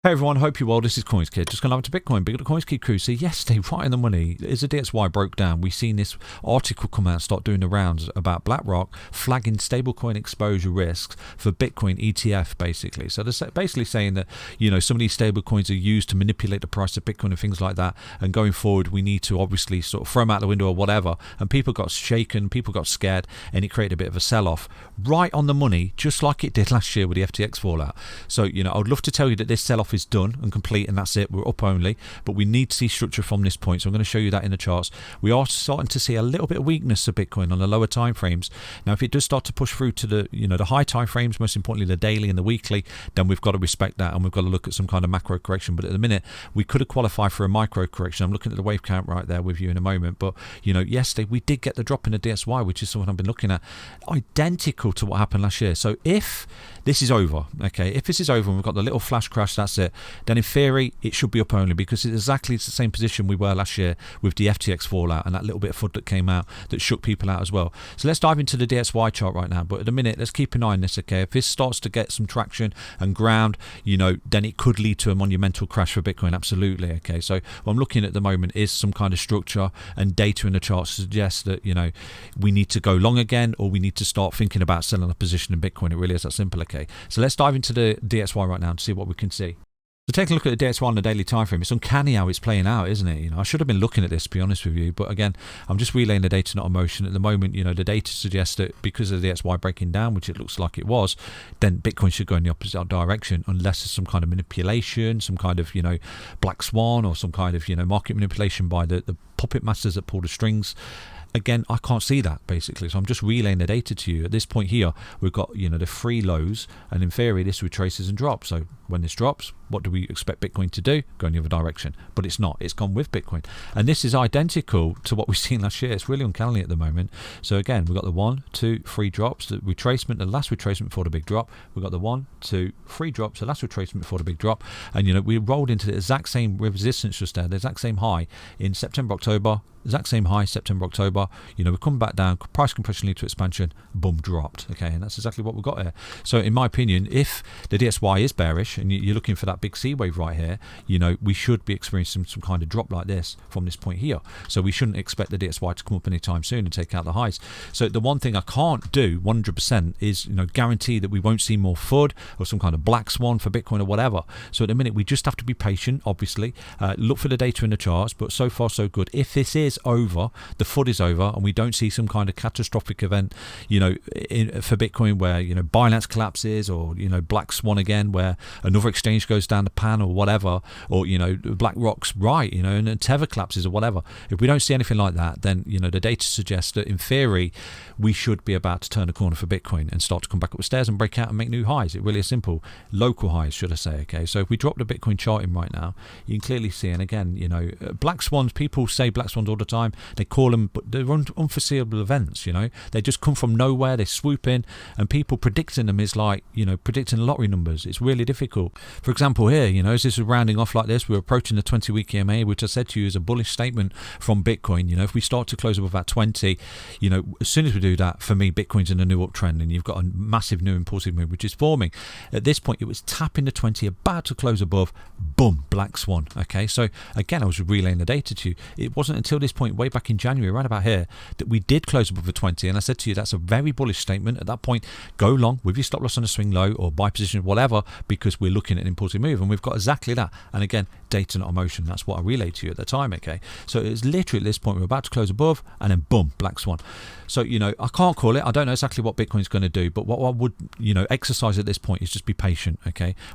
Hey everyone, hope you're well. This is CoinsKid. Just going over to Bitcoin. Big at the CoinsKid crew. So yesterday, right in the money, as the DXY broke down, we've seen this article come out and start doing the rounds about BlackRock flagging stablecoin exposure risks for Bitcoin ETF, basically. So they're basically saying that, some of these stablecoins are used to manipulate the price of Bitcoin and things like that. And going forward, we need to obviously sort of throw them out the window or whatever. And people got shaken, people got scared, and it created a bit of a sell-off. Right on the money, just like it did last year with the FTX fallout. So, I would love to tell you that this sell-off is done and complete and that's it, we're up only, but we need to see structure from this point, so I'm going to show you that in the charts. We are starting to see a little bit of weakness of Bitcoin on the lower time frames. Now if it does start to push through to the high time frames, most importantly the daily and the weekly, then we've got to respect that and we've got to look at some kind of macro correction. But at the minute we could have qualified for a micro correction. I'm looking at the wave count right there with you in a moment, but yesterday we did get the drop in the DXY, which is something I've been looking at, identical to what happened last year. So if this is over, if this is over and we've got the little flash crash, that's it, then in theory it should be up only, because it's exactly the same position we were last year with the FTX fallout and that little bit of FUD that came out that shook people out as well. So let's dive into the DXY chart right now, but at the minute let's keep an eye on this. If this starts to get some traction and ground, then it could lead to a monumental crash for Bitcoin, absolutely. So what I'm looking at the moment is some kind of structure and data in the chart suggests that we need to go long again, or we need to start thinking about selling a position in Bitcoin. It really is that simple. So let's dive into the DXY right now and see what we can see. So take a look at the DXY on the daily time frame. It's uncanny how it's playing out, isn't it? I should have been looking at this, to be honest with you, but again, I'm just relaying the data, not emotion. At the moment, the data suggests that because of the DXY breaking down, which it looks like it was, then Bitcoin should go in the opposite direction, unless there's some kind of manipulation, some kind of black swan, or some kind of market manipulation by the puppet masters that pull the strings. Again, I can't see that, basically, so I'm just relaying the data to you. At this point here, we've got the three lows, and in theory this retraces and drops. So when this drops, what do we expect Bitcoin to do? Go in the other direction. But it's not. It's gone with Bitcoin, and this is identical to what we've seen last year. It's really uncanny at the moment. So again, we've got the 1, 2, 3 drops, the retracement, the last retracement before the big drop. We've got the 1, 2, 3 drops, the last retracement before the big drop, and we rolled into the exact same resistance just there, the exact same high in September, October. Exact same high September, October. We've come back down, price compression lead to expansion, boom, dropped. And that's exactly what we've got here. So in my opinion, if the DXY is bearish and you're looking for that big C wave right here, we should be experiencing some kind of drop like this from this point here. So we shouldn't expect the DXY to come up anytime soon and take out the highs. So the one thing I can't do 100% is guarantee that we won't see more FUD or some kind of black swan for Bitcoin or whatever. So at the minute we just have to be patient, obviously, look for the data in the charts, but so far so good. If this is over, the FUD is over, and we don't see some kind of catastrophic event for Bitcoin where Binance collapses, or black swan again where another exchange goes down the pan or whatever, or BlackRock's right, and Tether collapses or whatever. If we don't see anything like that, then the data suggests that in theory we should be about to turn a corner for Bitcoin and start to come back up the stairs and break out and make new highs. It really is simple, local highs, should I say. So if we drop the Bitcoin chart in right now, you can clearly see, and again, black swans, people say black swans all the time. They call them, but they're unforeseeable events. They just come from nowhere, they swoop in, and people predicting them is like predicting lottery numbers. It's really difficult. For example, here, as this is rounding off like this, we're approaching the 20-week EMA, which I said to you is a bullish statement from Bitcoin. If we start to close above that 20, as soon as we do that, for me, Bitcoin's in a new uptrend, and you've got a massive new impulsive move which is forming. At this point, it was tapping the 20, about to close above, boom, black swan. So again, I was relaying the data to you. It wasn't until this point, way back in January, right about here, that we did close above the 20, and I said to you that's a very bullish statement. At that point, go long with your stop loss on a swing low or buy position, whatever, because we're looking at an impulsive move, and we've got exactly that. And again, data not emotion, that's what I relayed to you at the time. So it's literally at this point we're about to close above, and then boom, black swan. So I can't call it. I don't know exactly what Bitcoin's going to do, but what I would exercise at this point is just be patient.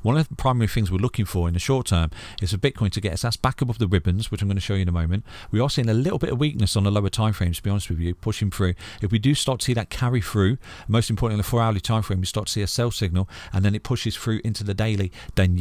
One of the primary things we're looking for in the short term is for Bitcoin to get its ass back above the ribbons, which I'm going to show you in a moment. We are seeing a little bit of weakness on the lower time frames, to be honest with you, pushing through. If we do start to see that carry through, most importantly on the 4-hourly time frame, we start to see a sell signal, and then it pushes through into the daily, then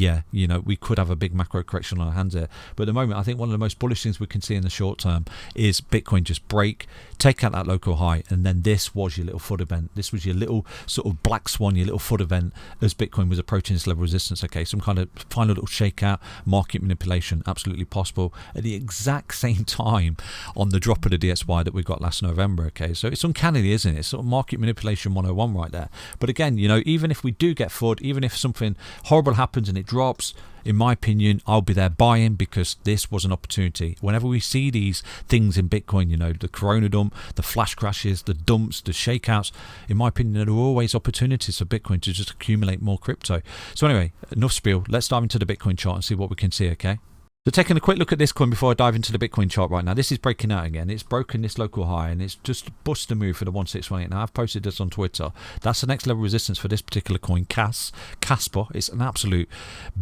we could have a big macro correction on our hands here. But at the moment, I think one of the most bullish things we can see in the short term is Bitcoin just break, take out that local high, and then this was your little FUD event. This was your little sort of black swan, your little FUD event as Bitcoin was approaching this level of resistance. Some kind of final little shakeout, market manipulation, absolutely possible at the exact same time on the drop of the DXY that we got last November. So it's uncanny, isn't it? It's sort of market manipulation 101 right there. But again, even if we do get FUD, even if something horrible happens and it drops, in my opinion, I'll be there buying because this was an opportunity. Whenever we see these things in Bitcoin, you know, the Corona dump, the flash crashes, the dumps, the shakeouts, in my opinion, there are always opportunities for Bitcoin to just accumulate more crypto. So anyway, enough spiel. Let's dive into the Bitcoin chart and see what we can see, okay? So taking a quick look at this coin before I dive into the Bitcoin chart right now. This is breaking out again. It's broken this local high and it's just bust a move for the 1618. Now I've posted this on Twitter. That's the next level resistance for this particular coin, Casper. It's an absolute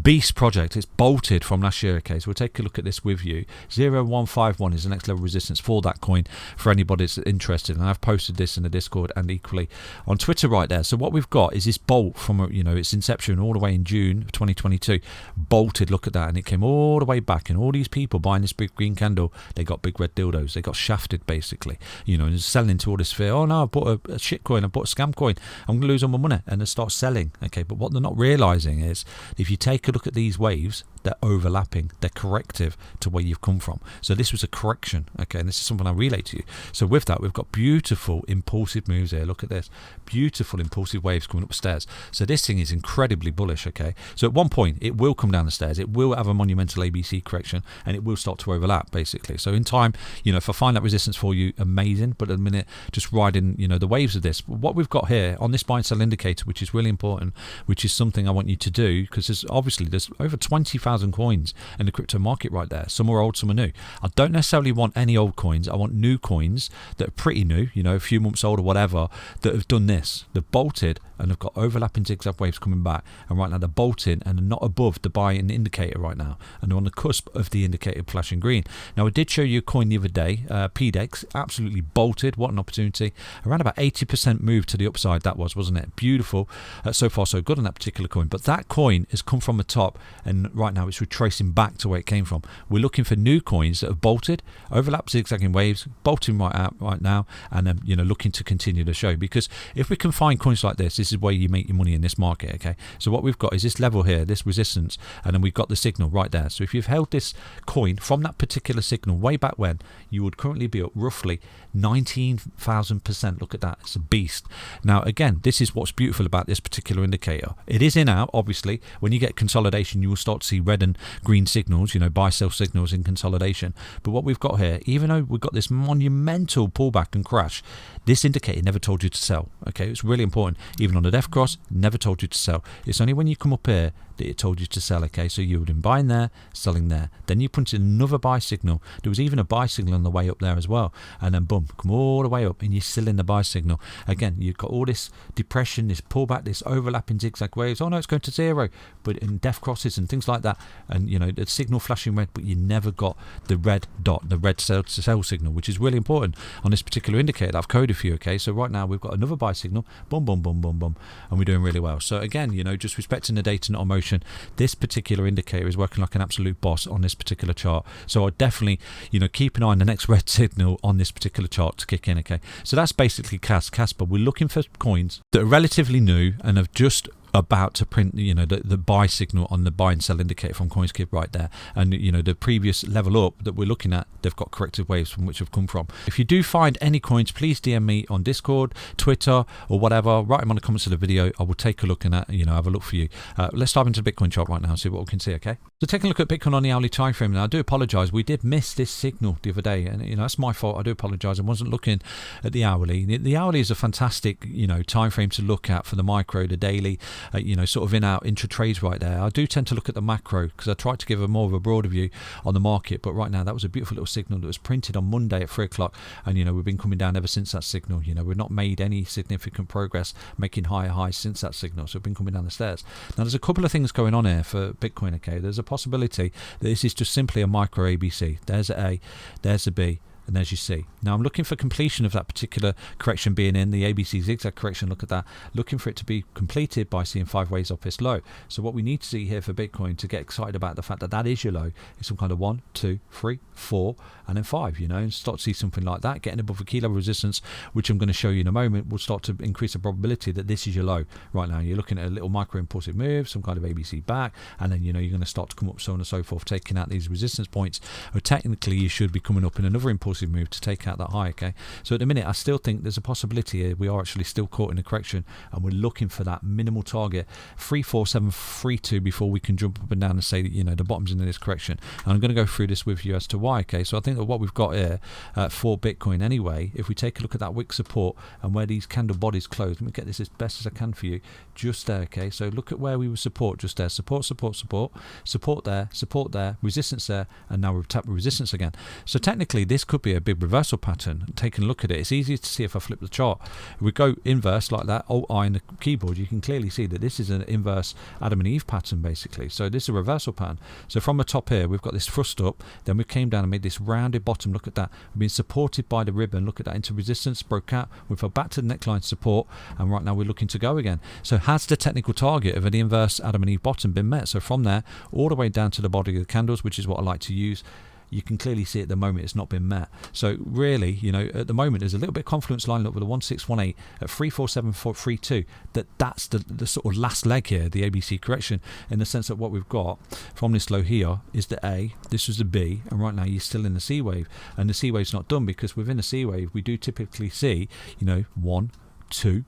beast project. It's bolted from last year. Okay, so we'll take a look at this with you. 0151 is the next level resistance for that coin for anybody that's interested. And I've posted this in the Discord and equally on Twitter right there. So what we've got is this bolt from, you know, its inception all the way in June of 2022. Bolted, look at that, and it came all the way back, and all these people buying this big green candle, they got big red dildos. They got shafted basically, you know, and selling into all this fear. Oh no, I bought a shit coin, I bought a scam coin, I'm going to lose all my money, and they start selling. Okay, but what they're not realizing is if you take a look at these waves, they're overlapping, they're corrective to where you've come from. So this was a correction, okay, and this is something I relay to you. So with that, we've got beautiful impulsive moves here. Look at this, beautiful impulsive waves coming upstairs. So this thing is incredibly bullish, okay. So at one point it will come down the stairs, it will have a monumental ABC correction, and it will start to overlap basically. So in time, you know, if I find that resistance for you, amazing, but at the minute just riding, you know, the waves of this. What we've got here on this buy and sell indicator, which is really important, which is something I want you to do, because there's over 20,000 coins in the crypto market right there. Some are old, some are new. I don't necessarily want any old coins. I want new coins that are pretty new, you know, a few months old or whatever, that have done this. They've bolted and they've got overlapping zigzag waves coming back, and right now they're bolting and they're not above the buy in indicator right now, and they're on the cusp of the indicator flashing green. Now I did show you a coin the other day, PDEX, absolutely bolted. What an opportunity. Around about 80% move to the upside, that wasn't it? Beautiful. So far so good on that particular coin, but that coin has come from the top and right now it's retracing back to where it came from. We're looking for new coins that have bolted, overlap zigzagging waves, bolting right out right now, and then, you know, looking to continue the show, because if we can find coins like this is where you make your money in this market, okay. So what we've got is this level here, this resistance, and then we've got the signal right there. So if you've held this coin from that particular signal way back when, you would currently be up roughly 19,000%. Look at that, it's a beast. Now again, this is what's beautiful about this particular indicator. It is in out, obviously. When you get consolidation, you will start to see red and green signals, you know, buy sell signals in consolidation. But what we've got here, even though we've got this monumental pullback and crash, this indicator never told you to sell, okay. It's really important. Even on the death cross, never told you to sell. It's only when you come up here that it told you to sell, okay. So you would have been buying there, selling there, then you punted another buy signal. There was even a buy signal on the way up there as well, and then boom, come all the way up and you're still in the buy signal. Again, you've got all this depression, this pullback, this overlapping zigzag waves. Oh no, it's going to zero, but in death crosses and things like that, and you know, the signal flashing red, but you never got the red dot, the red sell signal, which is really important on this particular indicator that I've coded for you, okay. So right now we've got another buy signal, boom boom boom boom boom, and we're doing really well. So again, you know, just respecting the data, not emotion, this particular indicator is working like an absolute boss on this particular chart. So I definitely, you know, keep an eye on the next red signal on this particular chart to kick in, okay. So that's basically Casper. We're looking for coins that are relatively new and have just about to print, you know, the buy signal on the buy and sell indicator from CoinsKid right there, and you know, the previous level up that we're looking at, they've got corrective waves from which have come from. If you do find any coins, please DM me on Discord, Twitter, or whatever. Write them on the comments of the video. I will take a look and you know, have a look for you. Let's dive into the Bitcoin chart right now and see what we can see, okay. So taking a look at Bitcoin on the hourly time frame now, I do apologize, we did miss this signal the other day, and you know, that's my fault. I do apologize, I wasn't looking at the hourly. The hourly is a fantastic, you know, time frame to look at for the micro, the daily, you know, sort of in out intra trades right there. I do tend to look at the macro because I try to give a more of a broader view on the market, but right now that was a beautiful little signal that was printed on Monday at 3 o'clock, and you know, we've been coming down ever since that signal. You know, we've not made any significant progress making higher highs since that signal, so we've been coming down the stairs. Now there's a couple of things going on here for Bitcoin, okay. There's a possibility that this is just simply a micro ABC. There's a A, there's a B, and there's your C. Now I'm looking for completion of that particular correction being in the ABC zigzag correction. Look at that, looking for it to be completed by seeing 5 waves off this low. So what we need to see here for Bitcoin to get excited about the fact that that is your low is some kind of 1, 2, 3, 4, and then 5, you know, and start to see something like that getting above a key level resistance, which I'm going to show you in a moment, will start to increase the probability that this is your low. Right now you're looking at a little micro impulsive move, some kind of ABC back, and then you know, you're going to start to come up so on and so forth, taking out these resistance points, or technically you should be coming up in another impulsive explosive move to take out that high. Okay, so at the minute I still think there's a possibility here we are actually still caught in a correction, and we're looking for that minimal target 34732 before we can jump up and down and say that, you know, the bottom's in this correction. And I'm going to go through this with you as to why. Okay, so I think that what we've got here for Bitcoin anyway, if we take a look at that wick support and where these candle bodies close, let me get this as best as I can for you, just there. Okay, so look at where we were support, just there, support there, resistance there, and now we've tapped resistance again. So technically this could be a big reversal pattern. Taking a look at it, it's easier to see if I flip the chart. If we go inverse like that, Alt-I in the keyboard, you can clearly see that this is an inverse Adam and Eve pattern basically. So this is a reversal pattern. So from the top here we've got this thrust up, then we came down and made this rounded bottom. Look at that, we've been supported by the ribbon, look at that, into resistance, broke out, we fell back to the neckline support, and right now we're looking to go again. So has the technical target of an inverse Adam and Eve bottom been met? So from there all the way down to the body of the candles, which is what I like to use, you can clearly see at the moment it's not been met. So really, you know, at the moment there's a little bit of confluence lining up with a 1618 at 34732. That's the sort of last leg here, the ABC correction, in the sense that what we've got from this low here is the A, this was the B, and right now you're still in the C wave, and the C wave's not done, because within the C wave we do typically see, you know, 1, 2,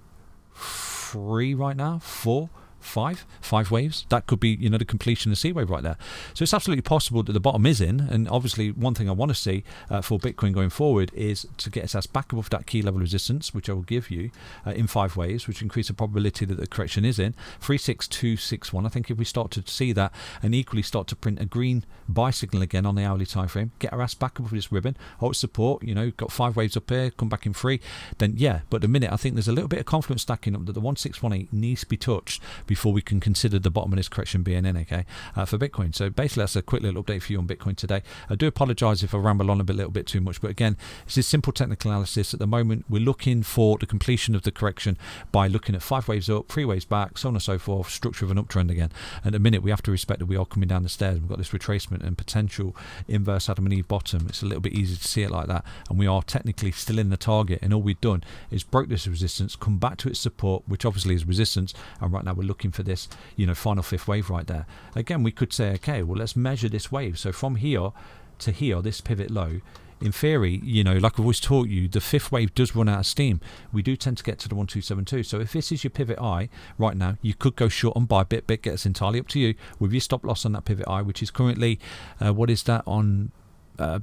3 right now, 4, five waves. That could be, you know, the completion of the C wave right there. So it's absolutely possible that the bottom is in, and obviously one thing I want to see for Bitcoin going forward is to get us back above that key level resistance, which I will give you in 5 waves, which increase the probability that the correction is in 36261. I think if we start to see that and equally start to print a green buy signal again on the hourly time frame, get our ass back above this ribbon, hold support, you know, got 5 waves up here, come back in 3, then yeah. But at the minute I think there's a little bit of confluence stacking up that the 1618 needs to be touched before we can consider the bottom of this correction being in, okay, for Bitcoin. So basically that's a quick little update for you on Bitcoin today. I do apologize if I ramble on a little bit too much, but again, it's this simple technical analysis. At the moment we're looking for the completion of the correction by looking at 5 waves up, 3 waves back, so on and so forth, structure of an uptrend again. And at the minute we have to respect that we are coming down the stairs. We've got this retracement and potential inverse Adam and Eve bottom. It's a little bit easier to see it like that, and we are technically still in the target, and all we've done is broke this resistance, come back to its support, which obviously is resistance, and right now we're looking for this, you know, final 5th wave right there. Again, we could say, okay, well, let's measure this wave. So from here to here, this pivot low, in theory, you know, like I've always taught you, the 5th wave does run out of steam. We do tend to get to the 1272. So if this is your pivot eye right now, you could go short and buy bit. Gets entirely up to you with your stop loss on that pivot eye, which is currently what is that on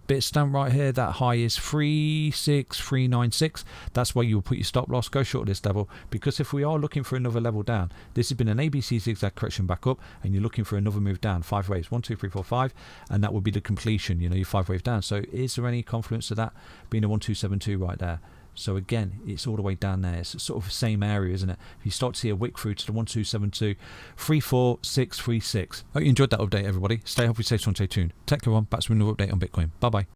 bit stamp right here? That high is 36396. That's where you will put your stop loss. Go short at this level, because if we are looking for another level down, this has been an ABC zigzag correction back up, and you're looking for another move down, 5 waves, 1 2 3 4 5, and that will be the completion, you know, your 5 wave down. So is there any confluence of that being a 1272 right there? So again, it's all the way down there. It's sort of the same area, isn't it? If you start to see a wick through to the 1272, 34636. Hope you enjoyed that update, everybody. Stay healthy, stay strong, stay tuned. Take care, everyone. Back to another update on Bitcoin. Bye bye.